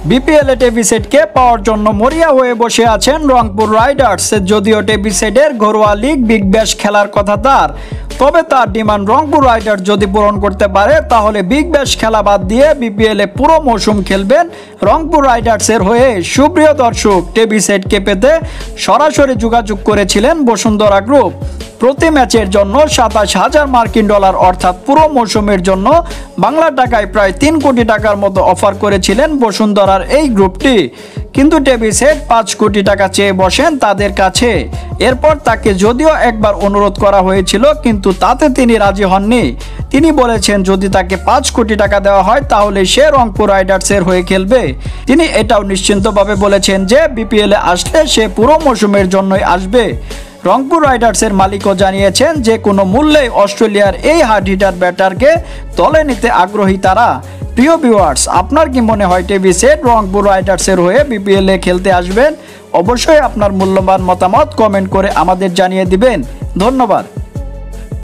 BPL এ টেভিসেটকে পাওয়ার জন্য মরিয়া হয়ে বসে আছেন রংপুর রাইডার্স। যদিও টেভিসেটের ঘরোয়া লিগ বিগ ব্যাশ খেলার কথা তার, তবে তার ডিমান্ড রংপুর রাইডার্স যদি পূরণ করতে পারে তাহলে বিগ ব্যাশ খেলা বাদ দিয়ে বিপিএল এ পুরো মৌসুম খেলবেন রংপুর রাইডার্সের হয়ে। সুপ্রিয় দর্শক, টেভিসেটকে পেতে সরাসরি যোগাযোগ করেছিলেন বসুন্ধরা গ্রুপ। প্রতি ম্যাচের জন্য 27,000 মার্কিন ডলার অর্থাৎ পুরো মৌসুমের জন্য বাংলা টাকায় প্রায় 3 কোটি টাকার মতো অফার করেছিলেন বসুন্ধরার এই গ্রুপটি। কিন্তু টেভিসেট 5 কোটি টাকা চেয়ে বসেন তাদের কাছে। এরপর তাকে যদিও একবার অনুরোধ করা হয়েছিল, কিন্তু তাতে তিনি রাজি হননি। তিনি বলেছেন যদি তাকে 5 কোটি টাকা দেওয়া হয় তাহলে সে রংপুর রাইডার্সের হয়ে খেলবে। তিনি এটাও নিশ্চিন্তভাবে বলেছেন যে বিপিএল এ আসলে সে পুরো মৌসুমের জন্যই আসবে। রংপুর রাইডার্সের মালিকও জানিয়েছেন যে কোনো মূল্যেই অস্ট্রেলিয়ার এই হার্ড হিটার ব্যাটারকে দলে নিতে আগ্রহী তারা। প্রিয় ভিউয়ার্স, আপনার কি মনে হয় টেভিসেট রংপুর রাইডার্সের হয়ে বিপিএল এ খেলতে আসবেন? অবশ্যই আপনার মূল্যবান মতামত কমেন্ট করে আমাদের জানিয়ে দিবেন। ধন্যবাদ।